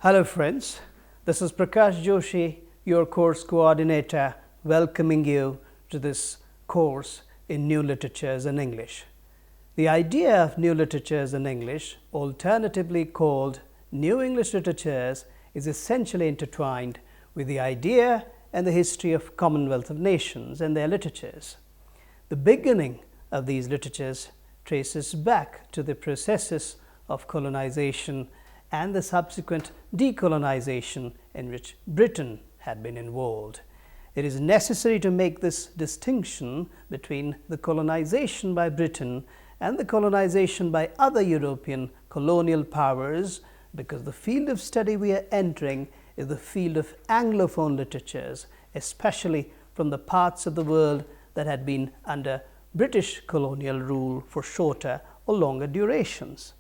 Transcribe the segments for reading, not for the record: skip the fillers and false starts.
Hello friends, this is Prakash Joshi, your course coordinator, welcoming you to this course in New Literatures in English. The idea of New Literatures in English, alternatively called New English Literatures, is essentially intertwined with the idea and the history of Commonwealth of Nations and their literatures. The beginning of these literatures traces back to the processes of colonization and the subsequent decolonization in which Britain had been involved. It is necessary to make this distinction between the colonization by Britain and the colonization by other European colonial powers, because the field of study we are entering is the field of Anglophone literatures, especially from the parts of the world that had been under British colonial rule for shorter or longer durations.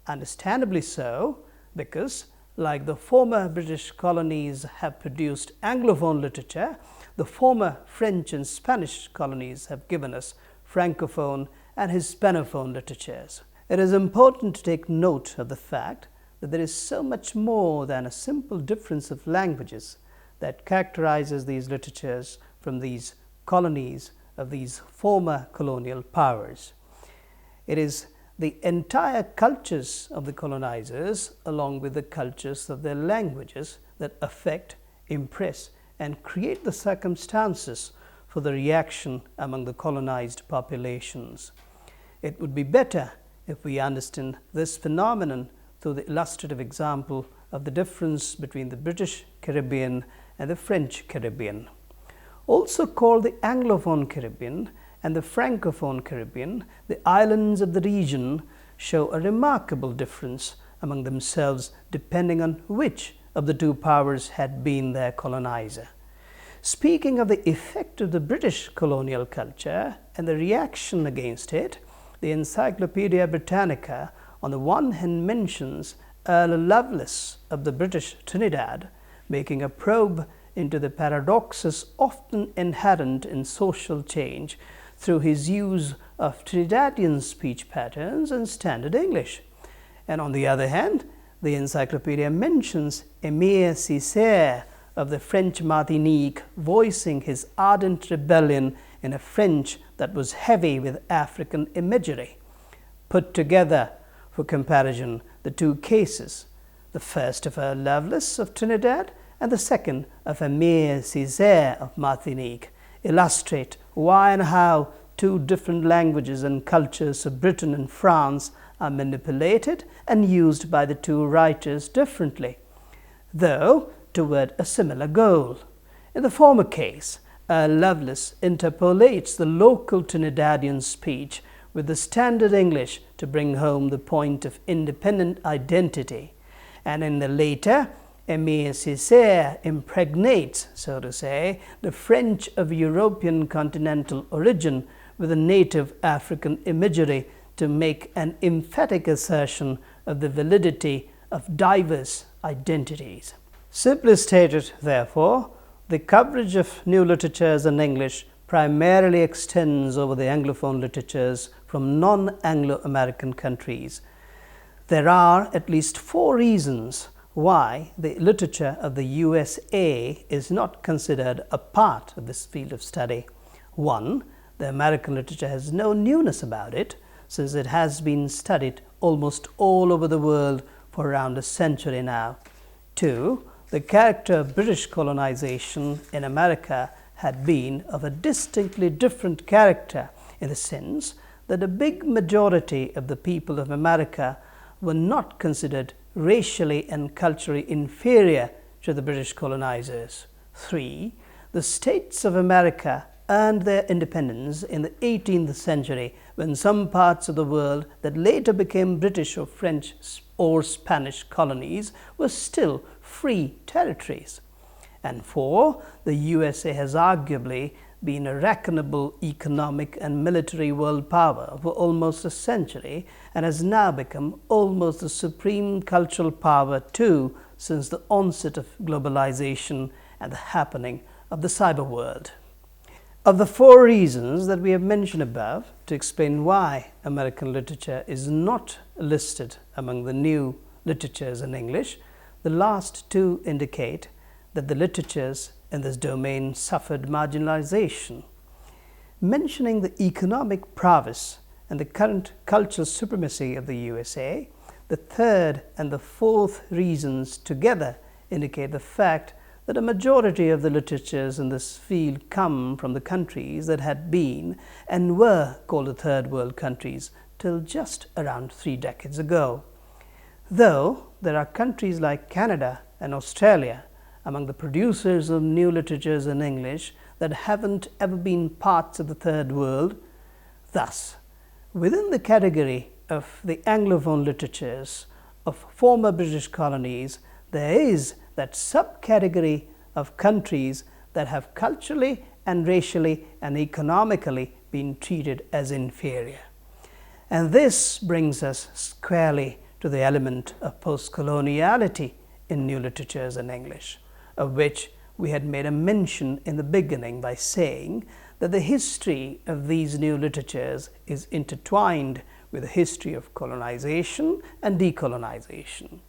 Understandably so, because like the former British colonies have produced Anglophone literature, the former French and Spanish colonies have given us Francophone and Hispanophone literatures. It is important to take note of the fact that there is so much more than a simple difference of languages that characterizes these literatures from these colonies of these former colonial powers. It is the entire cultures of the colonizers, along with the cultures of their languages, that affect, impress, and create the circumstances for the reaction among the colonized populations. It would be better if we understand this phenomenon through the illustrative example of the difference between the British Caribbean and the French Caribbean. Also called the Anglophone Caribbean and the Francophone Caribbean, the islands of the region show a remarkable difference among themselves depending on which of the two powers had been their colonizer. Speaking of the effect of the British colonial culture and the reaction against it, the Encyclopaedia Britannica on the one hand mentions Earl Lovelace of the British Trinidad making a probe into the paradoxes often inherent in social change through his use of Trinidadian speech patterns and standard English. And on the other hand, the encyclopedia mentions Aimé Césaire of the French Martinique voicing his ardent rebellion in a French that was heavy with African imagery. Put together for comparison the two cases, the first of Earl Lovelace of Trinidad and the second of Aimé Césaire of Martinique, illustrate why and how two different languages and cultures of Britain and France are manipulated and used by the two writers differently, though toward a similar goal. In the former case, Earl Lovelace interpolates the local Trinidadian speech with the standard English to bring home the point of independent identity, and in the later, Aimé Césaire impregnates, so to say, the French of European continental origin with a native African imagery to make an emphatic assertion of the validity of diverse identities. Simply stated, therefore, the coverage of new literatures in English primarily extends over the Anglophone literatures from non-Anglo-American countries. There are at least 4 reasons why the literature of the USA is not considered a part of this field of study. 1. The American literature has no newness about it, since it has been studied almost all over the world for around a century now. 2. The character of British colonization in America had been of a distinctly different character, in the sense that a big majority of the people of America were not considered racially and culturally inferior to the British colonizers. 3. The states of America earned their independence in the 18th century, when some parts of the world that later became British or French or Spanish colonies were still free territories. And 4. The USA has arguably been a reckonable economic and military world power for almost a century, and has now become almost the supreme cultural power too, since the onset of globalization and the happening of the cyber world. Of the 4 reasons that we have mentioned above to explain why American literature is not listed among the new literatures in English, the last two indicate that the literatures in this domain suffered marginalization. Mentioning the economic prowess and the current cultural supremacy of the USA, the third and the fourth reasons together indicate the fact that a majority of the literatures in this field come from the countries that had been and were called the Third World countries till just around 3 decades ago. Though there are countries like Canada and Australia among the producers of new literatures in English that haven't ever been parts of the Third World. Thus, within the category of the Anglophone literatures of former British colonies, there is that subcategory of countries that have culturally and racially and economically been treated as inferior. And this brings us squarely to the element of post-coloniality in new literatures in English, of which we had made a mention in the beginning by saying that the history of these new literatures is intertwined with the history of colonization and decolonization.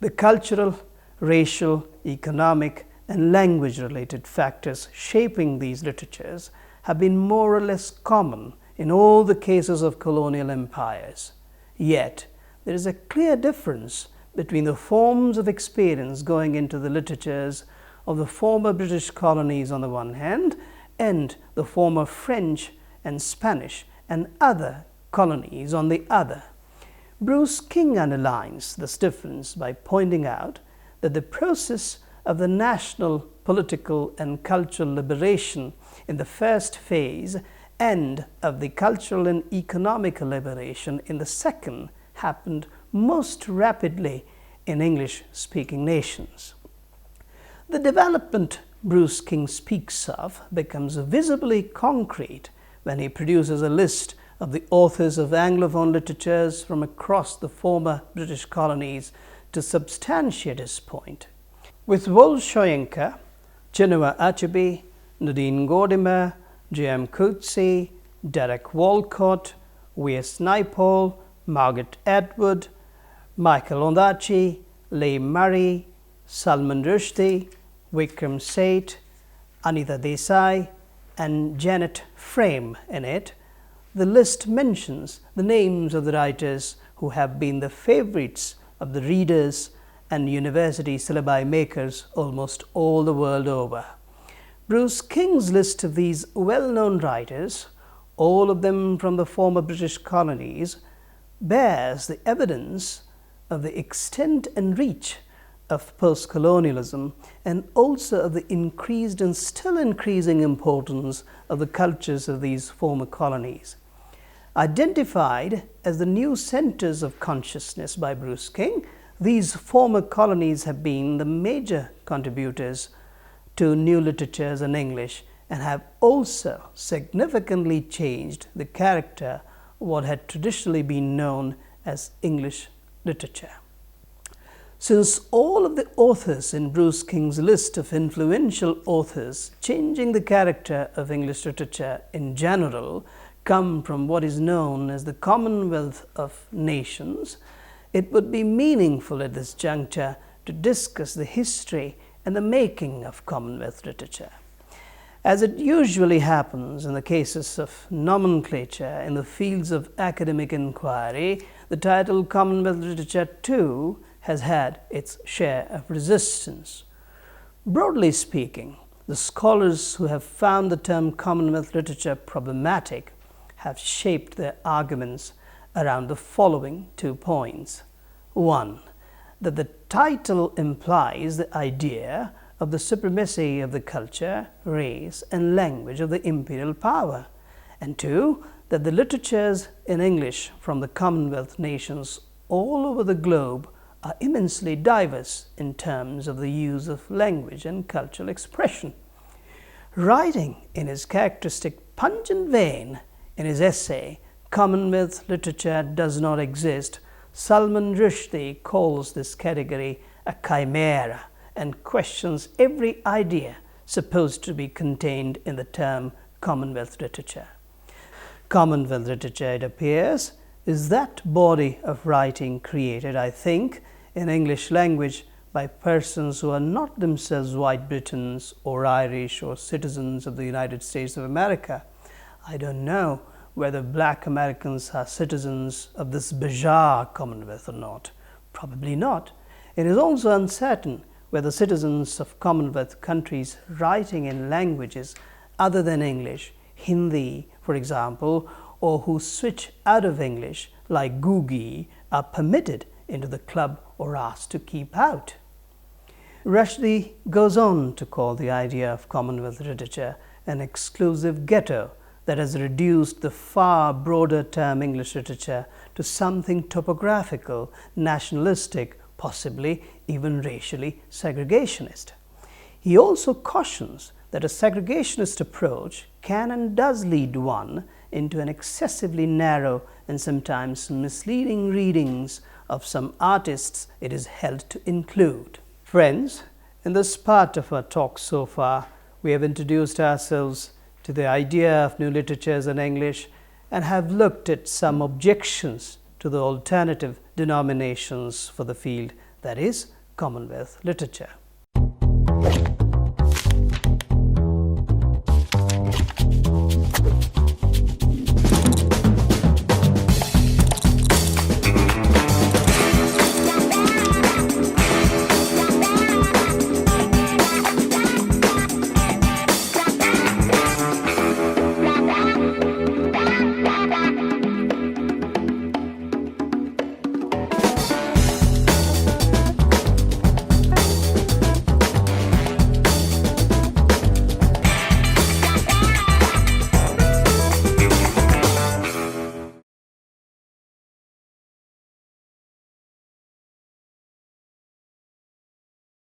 The cultural, racial, economic, and language-related factors shaping these literatures have been more or less common in all the cases of colonial empires. Yet, there is a clear difference between the forms of experience going into the literatures of the former British colonies on the one hand, and the former French and Spanish and other colonies on the other. Bruce King underlines this difference by pointing out that the process of the national, political and cultural liberation in the first phase and of the cultural and economical liberation in the second happened most rapidly in English-speaking nations. The development Bruce King speaks of becomes visibly concrete when he produces a list of the authors of Anglophone literatures from across the former British colonies to substantiate his point. With Wole Soyinka, Chinua Achebe, Nadine Gordimer, J.M. Coetzee, Derek Walcott, V.S. Naipaul, Margaret Atwood, Michael Ondaatje, Leigh Murray, Salman Rushdie, Vikram Seth, Anita Desai, and Janet Frame in it, the list mentions the names of the writers who have been the favorites of the readers and university syllabi makers almost all the world over. Bruce King's list of these well-known writers, all of them from the former British colonies, bears the evidence of the extent and reach of post-colonialism and also of the increased and still increasing importance of the cultures of these former colonies. Identified as the new centers of consciousness by Bruce King, these former colonies have been the major contributors to new literatures in English and have also significantly changed the character of what had traditionally been known as English literature. Since all of the authors in Bruce King's list of influential authors changing the character of English literature in general come from what is known as the Commonwealth of Nations, it would be meaningful at this juncture to discuss the history and the making of Commonwealth literature. As it usually happens in the cases of nomenclature in the fields of academic inquiry, the title Commonwealth literature too has had its share of resistance. Broadly speaking, the scholars who have found the term Commonwealth literature problematic have shaped their arguments around the following 2 points. 1. That the title implies the idea of the supremacy of the culture, race, and language of the imperial power. And 2. That the literatures in English from the Commonwealth nations all over the globe are immensely diverse in terms of the use of language and cultural expression. Writing in his characteristic pungent vein in his essay, Commonwealth Literature Does Not Exist, Salman Rushdie calls this category a chimera and questions every idea supposed to be contained in the term Commonwealth literature. Commonwealth literature, it appears, is that body of writing created, I think, in English language by persons who are not themselves white Britons or Irish or citizens of the United States of America. I don't know whether black Americans are citizens of this bizarre Commonwealth or not. Probably not. It is also uncertain whether citizens of Commonwealth countries writing in languages other than English, Hindi for example, or who switch out of English like Googie, are permitted into the club or asked to keep out. Rushdie goes on to call the idea of Commonwealth literature an exclusive ghetto that has reduced the far broader term English literature to something topographical, nationalistic, possibly even racially segregationist. He also cautions that a segregationist approach can and does lead one into an excessively narrow and sometimes misleading readings of some artists it is held to include. Friends, in this part of our talk so far, we have introduced ourselves to the idea of new literatures in English and have looked at some objections to the alternative denominations for the field, that is, Commonwealth literature.